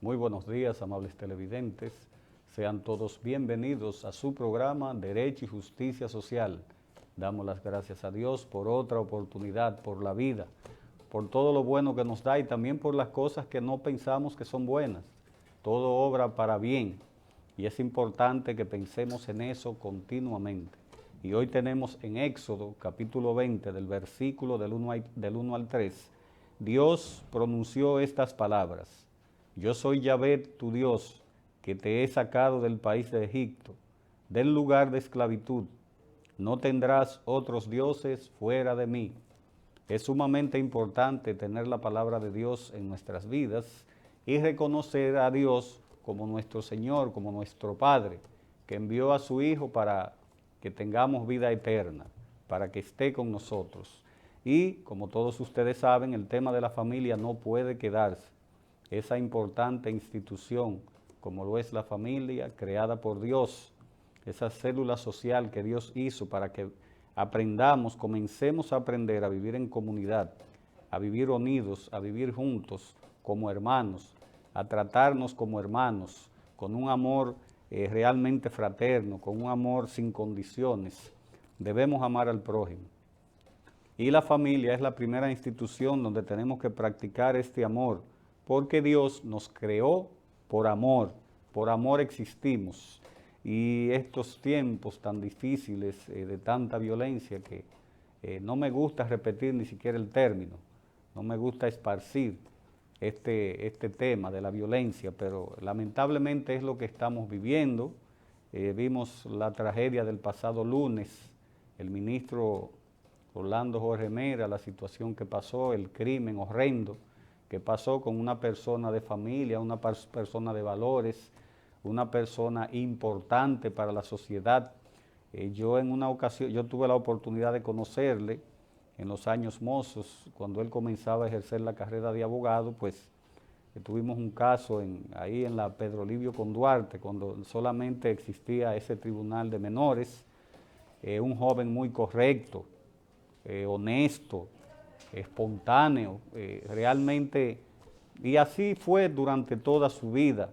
Muy buenos días, amables televidentes. Sean todos bienvenidos a su programa Derecho y Justicia Social. Damos las gracias a Dios por otra oportunidad, por la vida, por todo lo bueno que nos da y también por las cosas que no pensamos que son buenas. Todo obra para bien y es importante que pensemos en eso continuamente. Y hoy tenemos en Éxodo capítulo 20 del versículo del 1 al 3, Dios pronunció estas palabras: Yo soy Yahvé tu Dios, que te he sacado del país de Egipto, del lugar de esclavitud. No tendrás otros dioses fuera de mí. Es sumamente importante tener la palabra de Dios en nuestras vidas y reconocer a Dios como nuestro Señor, como nuestro Padre, que envió a su Hijo para que tengamos vida eterna, para que esté con nosotros. Y como todos ustedes saben, el tema de la familia no puede quedarse. Esa importante institución, como lo es la familia, creada por Dios, esa célula social que Dios hizo para que aprendamos, comencemos a aprender a vivir en comunidad, a vivir unidos, a vivir juntos como hermanos, a tratarnos como hermanos, con un amor realmente fraterno, con un amor sin condiciones. Debemos amar al prójimo. Y la familia es la primera institución donde tenemos que practicar este amor, porque Dios nos creó por amor existimos. Y estos tiempos tan difíciles, de tanta violencia, que no me gusta repetir ni siquiera el término, no me gusta esparcir este tema de la violencia, pero lamentablemente es lo que estamos viviendo. Vimos la tragedia del pasado lunes, el ministro Orlando Jorge Mera, la situación que pasó, el crimen horrendo que pasó con una persona de familia, una persona de valores, una persona importante para la sociedad. Yo en una ocasión, yo tuve la oportunidad de conocerle en los años mozos, cuando él comenzaba a ejercer la carrera de abogado, pues tuvimos un caso ahí en la Pedro Livio con Duarte, cuando solamente existía ese tribunal de menores, un joven muy correcto, honesto, espontáneo, realmente, y así fue durante toda su vida,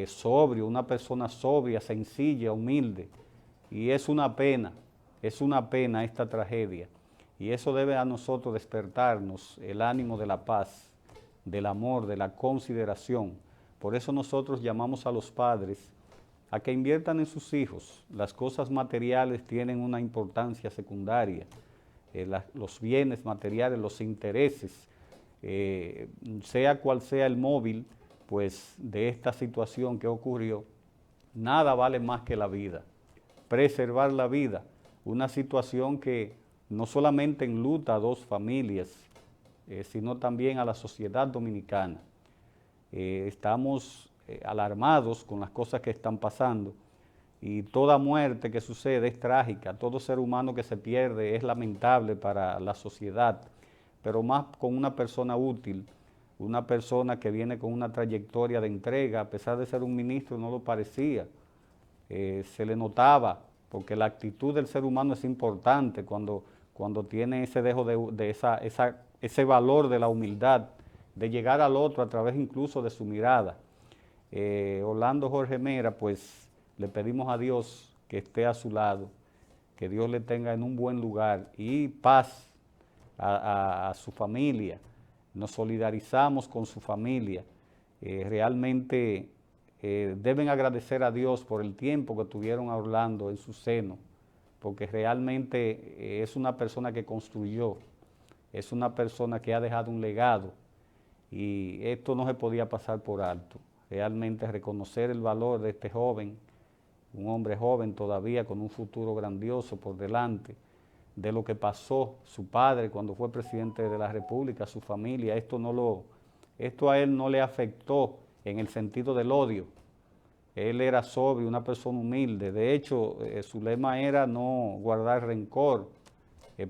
sobrio, una persona sobria, sencilla, humilde, y es una pena esta tragedia, y eso debe a nosotros despertarnos el ánimo de la paz, del amor, de la consideración. Por eso nosotros llamamos a los padres a que inviertan en sus hijos. Las cosas materiales tienen una importancia secundaria, los bienes materiales, los intereses, sea cual sea el móvil, pues de esta situación que ocurrió, nada vale más que la vida, preservar la vida, una situación que no solamente enluta a dos familias, sino también a la sociedad dominicana. Estamos alarmados con las cosas que están pasando, y toda muerte que sucede es trágica, todo ser humano que se pierde es lamentable para la sociedad, pero más con una persona útil, una persona que viene con una trayectoria de entrega. A pesar de ser un ministro no lo parecía, se le notaba, porque la actitud del ser humano es importante cuando tiene ese dejo de ese valor de la humildad, de llegar al otro a través incluso de su mirada. Orlando Jorge Mera, pues le pedimos a Dios que esté a su lado, que Dios le tenga en un buen lugar y paz a su familia. Nos solidarizamos con su familia. Realmente deben agradecer a Dios por el tiempo que tuvieron a Orlando en su seno, porque realmente es una persona que construyó, es una persona que ha dejado un legado, y esto no se podía pasar por alto. Realmente reconocer el valor de este joven, un hombre joven todavía con un futuro grandioso por delante, de lo que pasó su padre cuando fue presidente de la República, su familia. Esto a él no le afectó en el sentido del odio. Él era sobrio, una persona humilde. De hecho, su lema era no guardar rencor,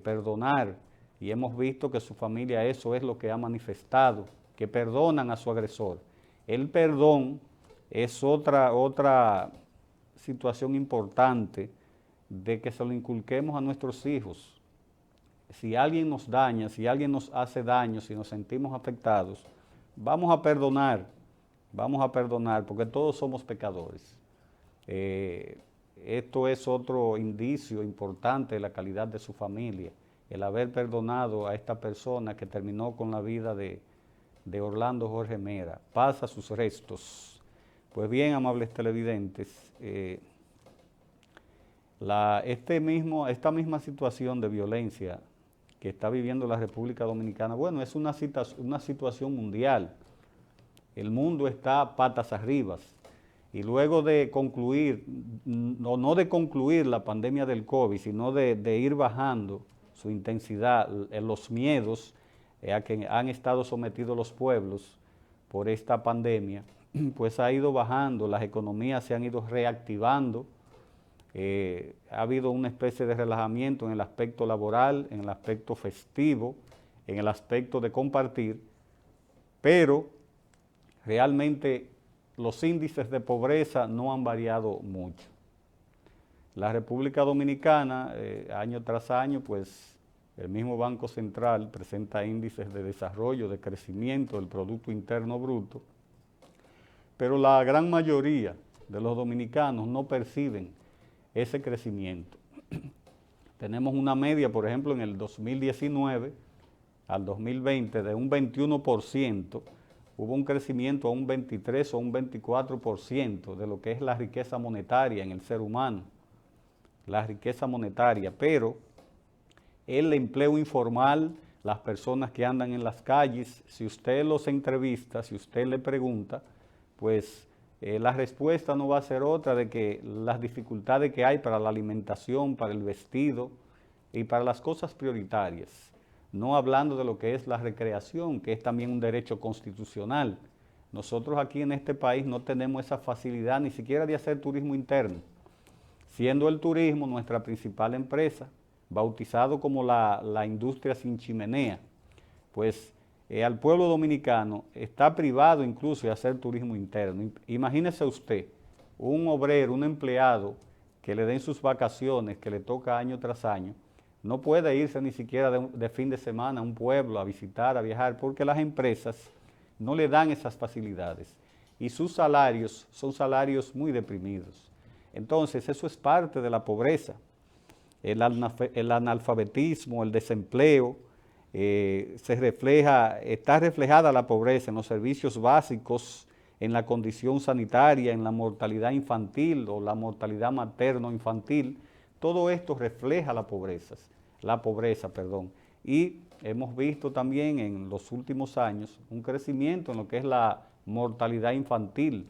perdonar. Y hemos visto que su familia eso es lo que ha manifestado, que perdonan a su agresor. El perdón es otra situación importante de que se lo inculquemos a nuestros hijos. Si alguien nos daña, si alguien nos hace daño, si nos sentimos afectados, vamos a perdonar. vamos a perdonar, porque todos somos pecadores. Esto es otro indicio importante de la calidad de su familia, el haber perdonado a esta persona que terminó con la vida de Orlando Jorge Mera. Paz a sus restos. Pues bien, amables televidentes, esta misma situación de violencia que está viviendo la República Dominicana, bueno, es una situación mundial. El mundo está patas arriba. Y luego de concluir, no de concluir la pandemia del COVID, sino de ir bajando su intensidad, los miedos a que han estado sometidos los pueblos por esta pandemia, pues ha ido bajando, las economías se han ido reactivando, ha habido una especie de relajamiento en el aspecto laboral, en el aspecto festivo, en el aspecto de compartir, pero realmente los índices de pobreza no han variado mucho. La República Dominicana, año tras año, pues el mismo Banco Central presenta índices de desarrollo, de crecimiento del Producto Interno Bruto, pero la gran mayoría de los dominicanos no perciben ese crecimiento. Tenemos una media, por ejemplo, en el 2019 al 2020 de un 21%, hubo un crecimiento a un 23 o un 24% de lo que es la riqueza monetaria en el ser humano, la riqueza monetaria, pero el empleo informal, las personas que andan en las calles, si usted los entrevista, si usted le pregunta, pues la respuesta no va a ser otra de que las dificultades que hay para la alimentación, para el vestido y para las cosas prioritarias, no hablando de lo que es la recreación, que es también un derecho constitucional. Nosotros aquí en este país no tenemos esa facilidad ni siquiera de hacer turismo interno, siendo el turismo nuestra principal empresa, bautizado como la industria sin chimenea, pues al pueblo dominicano está privado incluso de hacer turismo interno. Imagínese usted, un obrero, un empleado que le den sus vacaciones, que le toca año tras año, no puede irse ni siquiera de fin de semana a un pueblo a visitar, a viajar, porque las empresas no le dan esas facilidades y sus salarios son salarios muy deprimidos. Entonces, eso es parte de la pobreza, el analfabetismo, el desempleo, está reflejada la pobreza en los servicios básicos, en la condición sanitaria, en la mortalidad infantil o la mortalidad materno-infantil. Todo esto refleja la pobreza, y hemos visto también en los últimos años un crecimiento en lo que es la mortalidad infantil,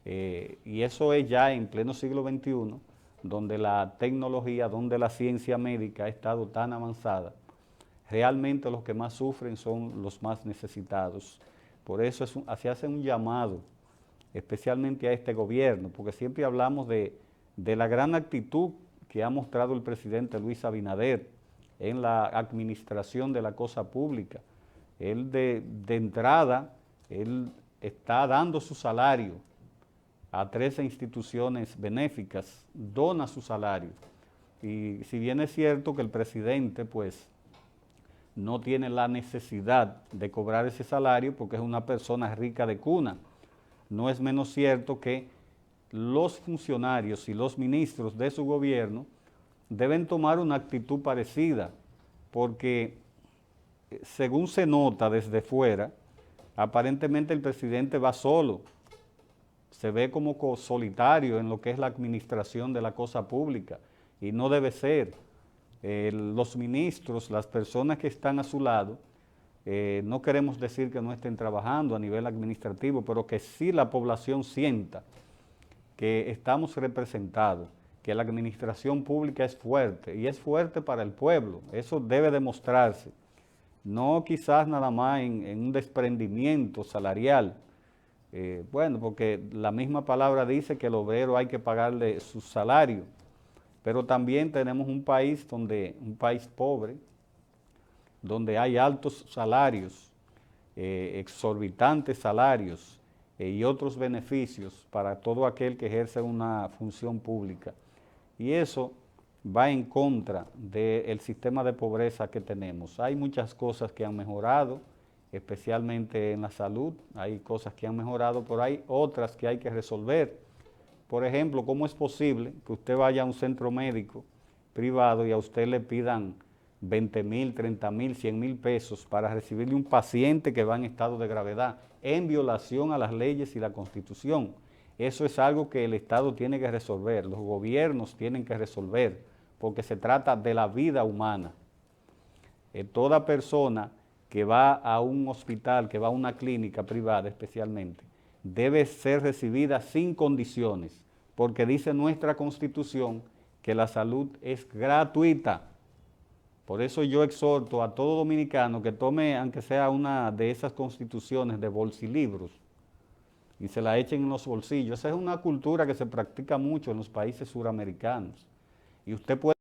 y eso es ya en pleno siglo XXI, donde la tecnología, donde la ciencia médica ha estado tan avanzada. Realmente los que más sufren son los más necesitados. Por eso se hace un llamado, especialmente a este gobierno, porque siempre hablamos de la gran actitud que ha mostrado el presidente Luis Abinader en la administración de la cosa pública. Él de entrada, él está dando su salario a 13 instituciones benéficas, dona su salario. Y si bien es cierto que el presidente, pues, no tiene la necesidad de cobrar ese salario porque es una persona rica de cuna, no es menos cierto que los funcionarios y los ministros de su gobierno deben tomar una actitud parecida, porque según se nota desde fuera, aparentemente el presidente va solo, se ve como solitario en lo que es la administración de la cosa pública, y no debe ser. Los ministros, las personas que están a su lado, no queremos decir que no estén trabajando a nivel administrativo, pero que sí la población sienta que estamos representados, que la administración pública es fuerte, y es fuerte para el pueblo. Eso debe demostrarse, no quizás nada más en un desprendimiento salarial, bueno, porque la misma palabra dice que el obrero hay que pagarle su salario, pero también tenemos un país pobre, donde hay altos salarios, exorbitantes salarios y otros beneficios para todo aquel que ejerce una función pública. Y eso va en contra del sistema de pobreza que tenemos. Hay muchas cosas que han mejorado especialmente en la salud. Hay cosas que han mejorado, pero hay otras que hay que resolver. Por ejemplo, ¿cómo es posible que usted vaya a un centro médico privado y a usted le pidan 20,000, 30,000, 100,000 pesos para recibirle un paciente que va en estado de gravedad, en violación a las leyes y la Constitución? Eso es algo que el Estado tiene que resolver, los gobiernos tienen que resolver, porque se trata de la vida humana. Toda persona que va a un hospital, que va a una clínica privada especialmente, debe ser recibida sin condiciones, porque dice nuestra Constitución que la salud es gratuita. Por eso yo exhorto a todo dominicano que tome, aunque sea una de esas constituciones de bolsilibros, y se la echen en los bolsillos. Esa es una cultura que se practica mucho en los países suramericanos. Y usted puede